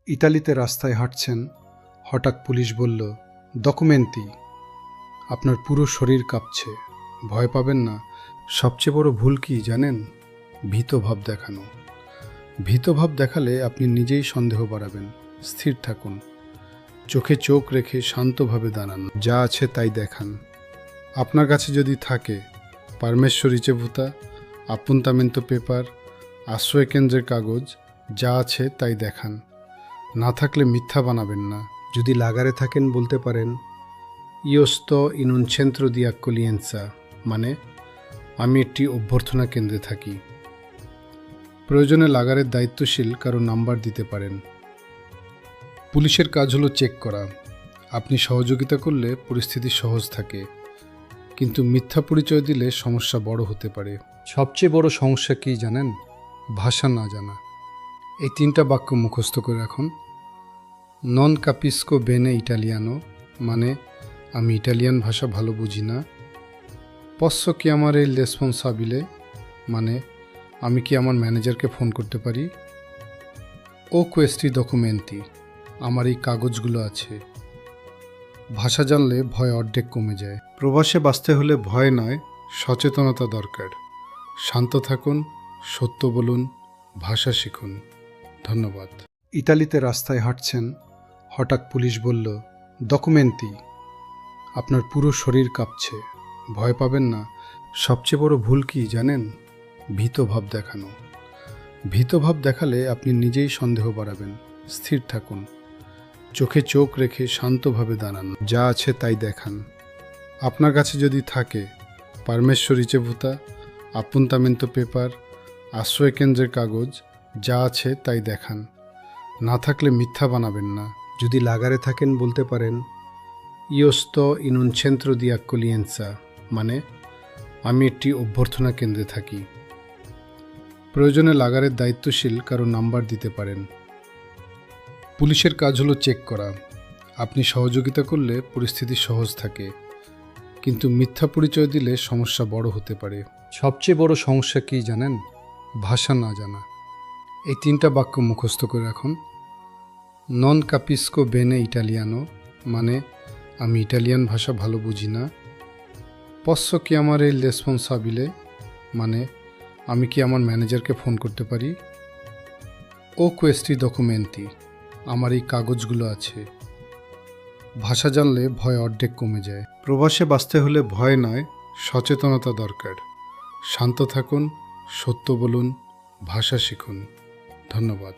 ইতালিতে রাস্তায় হাঁটছেন, হঠাৎ পুলিশ বলল, ডকুমেন্টি। আপনার পুরো শরীর কাঁপছে। ভয় পাবেন না। সবচেয়ে বড় ভুল কি জানেন? ভীতভাব দেখানো। ভীতভাব দেখালে আপনি নিজেই সন্দেহ বাড়াবেন। স্থির থাকুন। চোখে চোখ রেখে শান্তভাবে দাঁড়ান। যা আছে তাই দেখান। আপনার কাছে যদি থাকে পারমেশ্বর রিচেভুতা, আপ্পুন্তামেন্তো পেপার, আশ্রয়কেন্দ্রের কাগজ, যা আছে তাই দেখান। না থাকলে মিথ্যা বানাবেন না। যদি লাগারে থাকেন বলতে পারেন, ইয়োস্তো in un centro di accoglienza, মানে আমি একটি অভ্যর্থনা কেন্দ্রে থাকি। প্রয়োজনে লাগারের দায়িত্বশীল কারো নাম্বার দিতে পারেন। পুলিশের কাজ হলো চেক করা। আপনি সহযোগিতা করলে পরিস্থিতি সহজ থাকে, কিন্তু মিথ্যা পরিচয় দিলে সমস্যা বড় হতে পারে। সবচেয়ে বড় সমস্যা কি জানেন? ভাষা না জানা। এই 3টা বাক্য মুখস্থ করে রাখুন। নন কাপিস্কো বেনে ইটালিয়ানো, মানে আমি ইটালিয়ান ভাষা ভালো বুঝি না। পসসো চিয়ামারে il responsabile, মানে আমি কি আমার ম্যানেজারকে ফোন করতে পারি? ও questi documenti, আমার এই কাগজগুলো আছে। ভাষা জানলে ভয় অর্ধেক কমে যায়। প্রবাসে বাঁচতে হলে ভয় নয়, সচেতনতা দরকার। শান্ত থাকুন, সত্য বলুন, ভাষা শিখুন। ধন্যবাদ। ইতালিতে রাস্তায় হাঁটছেন, হঠাৎ পুলিশ বলল, ডকুমেন্টি। আপনার পুরো শরীর কাঁপছে। ভয় পাবেন না। সবচেয়ে বড় ভুল কি জানেন? ভীতভাব দেখানো। ভীতভাব দেখালে আপনি নিজেই সন্দেহ বাড়াবেন। স্থির থাকুন। চোখে চোখ রেখে শান্তভাবে দাঁড়ান। যা আছে তাই দেখান। আপনার কাছে যদি থাকে পারমেশ্বর রিচেভুতা, আপ্পুন্তামেন্তো পেপার, আশ্রয়কেন্দ্রের কাগজ, যা আছে তাই দেখান। না থাকলে মিথ্যা বানাবেন না। যদি লাগারে থাকেন বলতে পারেন, ইয়োস্তো in un centro di accoglienza, মানে আমি একটি অভ্যর্থনা কেন্দ্রে থাকি। প্রয়োজনে লাগারের দায়িত্বশীল কারো নাম্বার দিতে পারেন। পুলিশের কাজ হলো চেক করা। আপনি সহযোগিতা করলে পরিস্থিতি সহজ থাকে, কিন্তু মিথ্যা পরিচয় দিলে সমস্যা বড় হতে পারে। সবচেয়ে বড় সমস্যা কি জানেন? ভাষা না জানা। এই 3টা বাক্য মুখস্থ করে রাখুন। নন কাপিস্কো বেনে ইটালিয়ানো, মানে আমি ইটালিয়ান ভাষা ভালো বুঝি না। পসসো চিয়ামারে il responsabile, মানে আমি কি আমার ম্যানেজারকে ফোন করতে পারি? ও questi documenti, আমার এই কাগজগুলো আছে। ভাষা জানলে ভয় অর্ধেক কমে যায়। প্রবাসে বাঁচতে হলে ভয় নয়, সচেতনতা দরকার। শান্ত থাকুন, সত্য বলুন, ভাষা শিখুন। ধন্যবাদ।